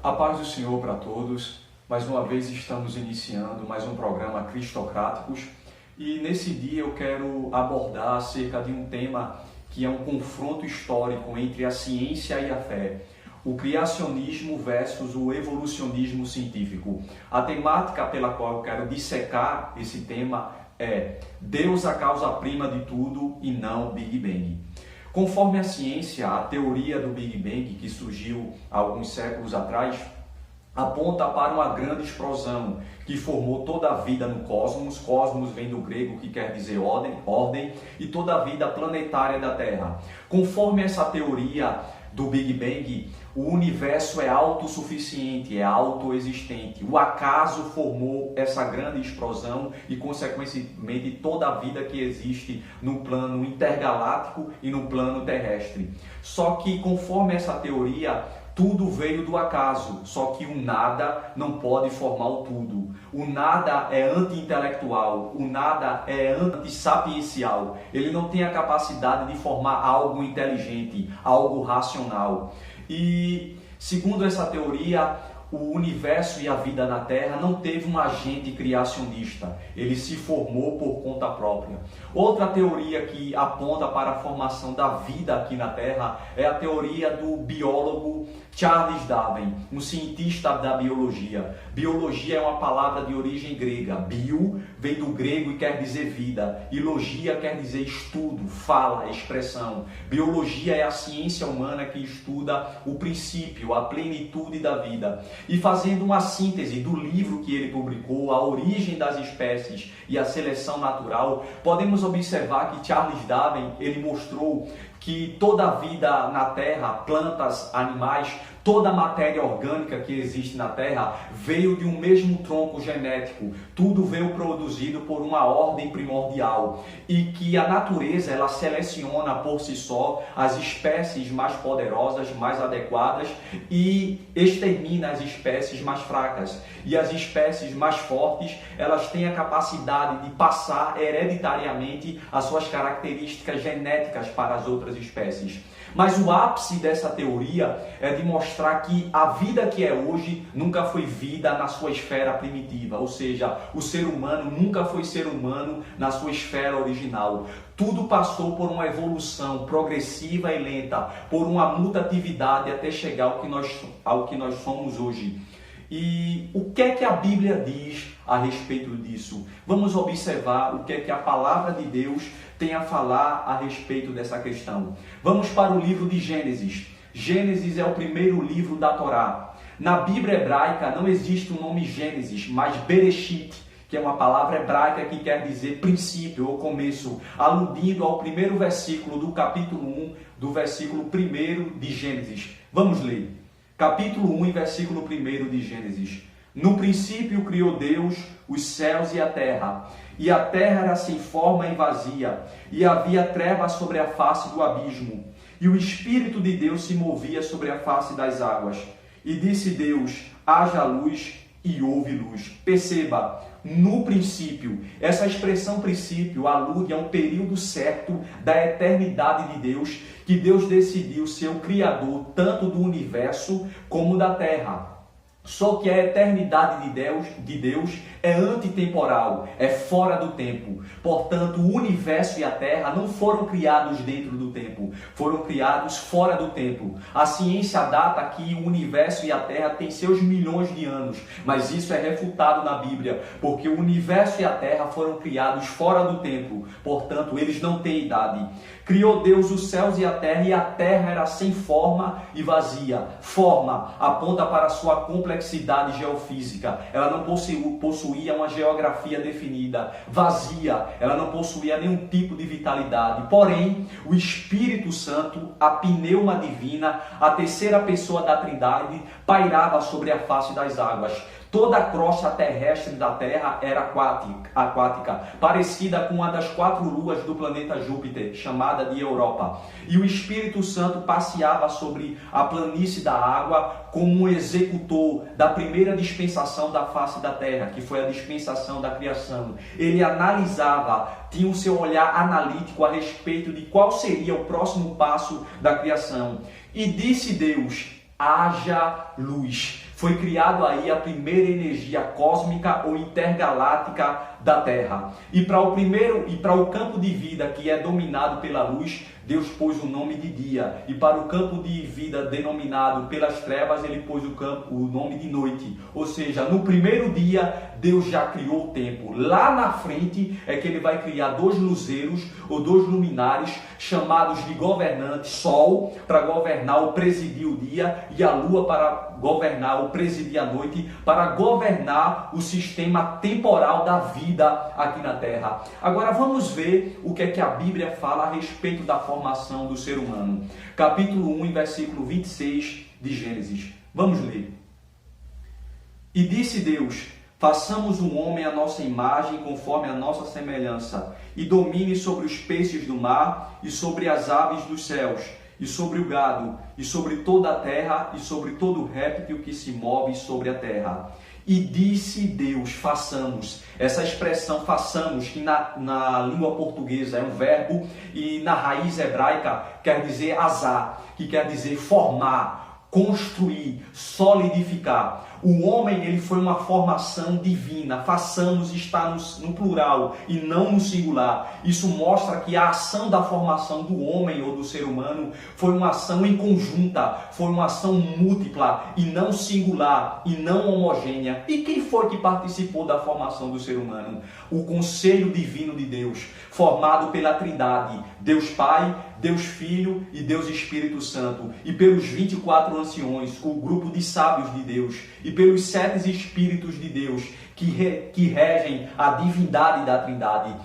A paz do Senhor para todos. Mais uma vez estamos iniciando mais um programa Cristocráticos e nesse dia eu quero abordar acerca de um tema que é um confronto histórico entre a ciência e a fé. O criacionismo versus o evolucionismo científico. A temática pela qual eu quero dissecar esse tema é Deus a causa-prima de tudo e não Big Bang. Conforme a ciência, a teoria do Big Bang, que surgiu há alguns séculos atrás, aponta para uma grande explosão que formou toda a vida no cosmos. Cosmos vem do grego, que quer dizer ordem, e toda a vida planetária da Terra. Conforme essa teoria do Big Bang, o universo é autossuficiente, é autoexistente. O acaso formou essa grande explosão e, consequentemente, toda a vida que existe no plano intergaláctico e no plano terrestre. Só que, conforme essa teoria, tudo veio do acaso, só que o nada não pode formar o tudo. O nada é anti-intelectual, o nada é anti-sapiencial. Ele não tem a capacidade de formar algo inteligente, algo racional. E, segundo essa teoria, o universo e a vida na Terra não teve um agente criacionista, ele se formou por conta própria. Outra teoria que aponta para a formação da vida aqui na Terra é a teoria do biólogo Charles Darwin, um cientista da biologia. Biologia é uma palavra de origem grega. Bio vem do grego e quer dizer vida. E logia quer dizer estudo, fala, expressão. Biologia é a ciência humana que estuda o princípio, a plenitude da vida. E fazendo uma síntese do livro que ele publicou, A Origem das Espécies e a Seleção Natural, podemos observar que Charles Darwin ele mostrou que toda a vida na Terra, plantas, animais, toda a matéria orgânica que existe na Terra veio de um mesmo tronco genético. Tudo veio produzido por uma ordem primordial e que a natureza ela seleciona por si só as espécies mais poderosas, mais adequadas e extermina as espécies mais fracas. E as espécies mais fortes, elas têm a capacidade de passar hereditariamente as suas características genéticas para as outras espécies. Mas o ápice dessa teoria é de mostrar que a vida que é hoje nunca foi vida na sua esfera primitiva, ou seja, o ser humano nunca foi ser humano na sua esfera original. Tudo passou por uma evolução progressiva e lenta, por uma mutatividade até chegar ao que nós somos hoje. E o que é que a Bíblia diz a respeito disso? Vamos observar o que é que a palavra de Deus tem a falar a respeito dessa questão. Vamos para o livro de Gênesis. Gênesis é o primeiro livro da Torá. Na Bíblia hebraica não existe o nome Gênesis, mas Bereshit, que é uma palavra hebraica que quer dizer princípio ou começo, aludindo ao primeiro versículo do capítulo 1, do versículo 1 de Gênesis. Vamos ler. Capítulo 1, versículo 1 de Gênesis. No princípio criou Deus os céus e a terra era sem forma e vazia, e havia trevas sobre a face do abismo, e o Espírito de Deus se movia sobre a face das águas. E disse Deus, haja luz, e houve luz. Perceba, no princípio, essa expressão princípio alude a um período certo da eternidade de Deus, que Deus decidiu ser o Criador tanto do universo como da terra. Só que a eternidade de Deus é antitemporal, é fora do tempo. Portanto, o universo e a Terra não foram criados dentro do tempo, foram criados fora do tempo. A ciência data que o universo e a Terra têm seus milhões de anos, mas isso é refutado na Bíblia, porque o universo e a Terra foram criados fora do tempo, portanto, eles não têm idade. Criou Deus os céus e a terra era sem forma e vazia. Forma aponta para a sua complexidade geofísica. Ela não possuía uma geografia definida. Vazia, ela não possuía nenhum tipo de vitalidade. Porém, o Espírito Santo, a pneuma divina, a terceira pessoa da Trindade, pairava sobre a face das águas. Toda a crosta terrestre da Terra era aquática, parecida com uma das 4 luas do planeta Júpiter, chamada de Europa. E o Espírito Santo passeava sobre a planície da água como um executor da primeira dispensação da face da Terra, que foi a dispensação da criação. Ele analisava, tinha o seu olhar analítico a respeito de qual seria o próximo passo da criação. E disse Deus, haja luz. Foi criado aí a primeira energia cósmica ou intergaláctica da Terra. E para o campo de vida que é dominado pela luz, Deus pôs o nome de dia. E para o campo de vida denominado pelas trevas, ele pôs o nome de noite. Ou seja, no primeiro dia, Deus já criou o tempo. Lá na frente é que ele vai criar 2 luzeiros ou 2 luminares chamados de governantes, Sol para governar ou presidir o dia e a Lua para governar ou presidir a noite, para governar o sistema temporal da vida aqui na Terra. Agora vamos ver o que é que a Bíblia fala a respeito da formação do ser humano. Capítulo 1, versículo 26 de Gênesis. Vamos ler. E disse Deus: façamos um homem à nossa imagem, conforme a nossa semelhança, e domine sobre os peixes do mar, e sobre as aves dos céus, e sobre o gado, e sobre toda a terra, e sobre todo réptil que se move sobre a terra. E disse Deus: façamos. Essa expressão façamos, que na língua portuguesa é um verbo, e na raiz hebraica quer dizer azar, que quer dizer formar, construir, solidificar. O homem, ele foi uma formação divina. Façamos está no plural e não no singular. Isso mostra que a ação da formação do homem ou do ser humano foi uma ação em conjunta, foi uma ação múltipla e não singular e não homogênea. E quem foi que participou da formação do ser humano? O conselho divino de Deus, formado pela Trindade, Deus Pai, Deus Filho e Deus Espírito Santo, e pelos 24 anciões, o grupo de sábios de Deus, e pelos 7 Espíritos de Deus que regem a divindade da Trindade.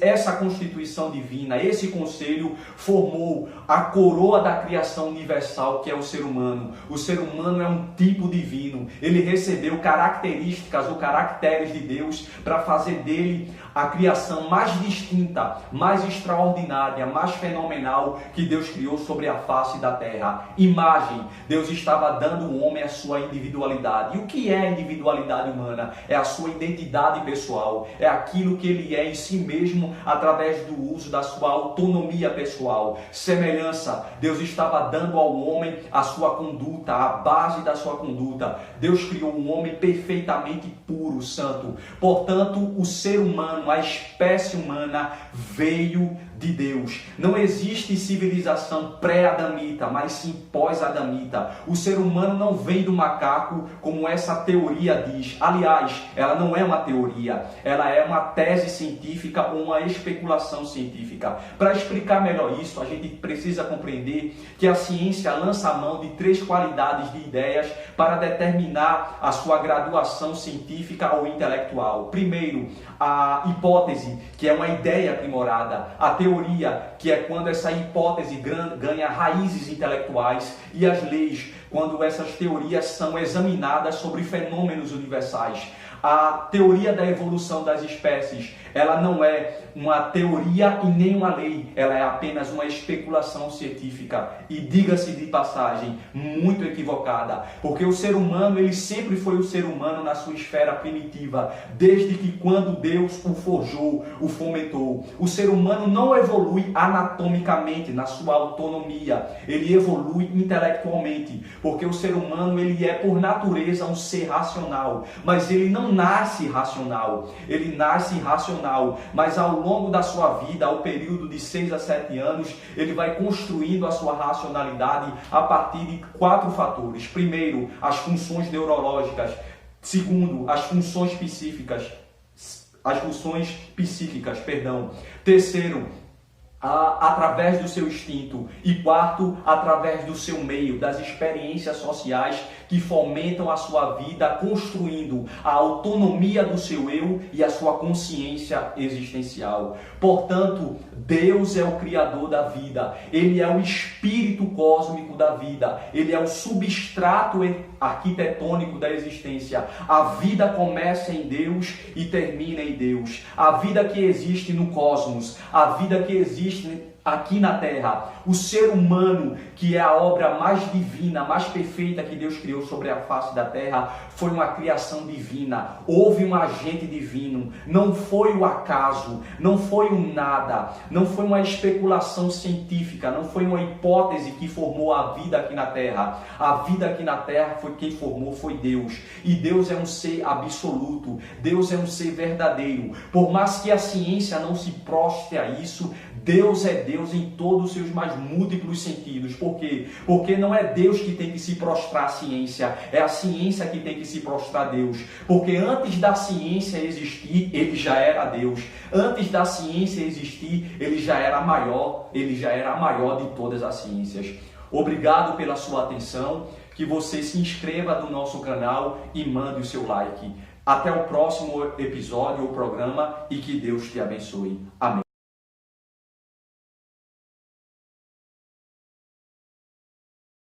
Essa constituição divina, esse conselho formou a coroa da criação universal, que é o ser humano. O ser humano é um tipo divino. Ele recebeu características ou caracteres de Deus para fazer dele a criação mais distinta, mais extraordinária, mais fenomenal que Deus criou sobre a face da terra. Imagem. Deus estava dando ao homem a sua individualidade. E o que é a individualidade humana? É a sua identidade pessoal. É aquilo que ele é em si mesmo através do uso da sua autonomia pessoal. Semelhança. Deus estava dando ao homem a sua conduta, a base da sua conduta. Deus criou um homem perfeitamente puro, santo. Portanto, o ser humano, a espécie humana, veio de Deus. Não existe civilização pré-adamita, mas sim pós-adamita. O ser humano não vem do macaco, como essa teoria diz. Aliás, ela não é uma teoria, ela é uma tese científica ou uma especulação científica. Para explicar melhor isso, a gente precisa compreender que a ciência lança a mão de 3 qualidades de ideias para determinar a sua graduação científica ou intelectual. Primeiro, a hipótese, que é uma ideia aprimorada. A teoria, que é quando essa hipótese ganha raízes intelectuais. E as leis, quando essas teorias são examinadas sobre fenômenos universais. A teoria da evolução das espécies, ela não é uma teoria e nem uma lei, ela é apenas uma especulação científica. E diga-se de passagem, muito equivocada, porque o ser humano, ele sempre foi o ser humano na sua esfera primitiva, desde que quando Deus o forjou, o fomentou. O ser humano não evolui anatomicamente na sua autonomia, ele evolui intelectualmente, porque o ser humano, ele é por natureza um ser racional, mas ele não nasce racional, ele nasce irracional, mas ao longo da sua vida, ao período de 6 a 7 anos, ele vai construindo a sua racionalidade a partir de 4 fatores. Primeiro, as funções neurológicas. Segundo, as funções psíquicas. Terceiro, através do seu instinto. E quarto, através do seu meio, das experiências sociais que fomentam a sua vida, construindo a autonomia do seu eu e a sua consciência existencial. Portanto, Deus é o Criador da vida. Ele é o espírito cósmico da vida. Ele é o substrato arquitetônico da existência. A vida começa em Deus e termina em Deus. A vida que existe no cosmos, a vida que existe aqui na terra. O ser humano, que é a obra mais divina, mais perfeita que Deus criou sobre a face da terra, foi uma criação divina. Houve um agente divino. Não foi o acaso, não foi o nada, não foi uma especulação científica, não foi uma hipótese que formou a vida aqui na terra. A vida aqui na terra foi quem formou, foi Deus. E Deus é um ser absoluto. Deus é um ser verdadeiro. Por mais que a ciência não se prostre a isso, Deus é Deus em todos os seus mais múltiplos sentidos. Por quê? Porque não é Deus que tem que se prostrar à ciência, é a ciência que tem que se prostrar a Deus. Porque antes da ciência existir, ele já era Deus. Antes da ciência existir, ele já era maior, ele já era a maior de todas as ciências. Obrigado pela sua atenção, que você se inscreva no nosso canal e mande o seu like. Até o próximo episódio ou programa e que Deus te abençoe. Amém.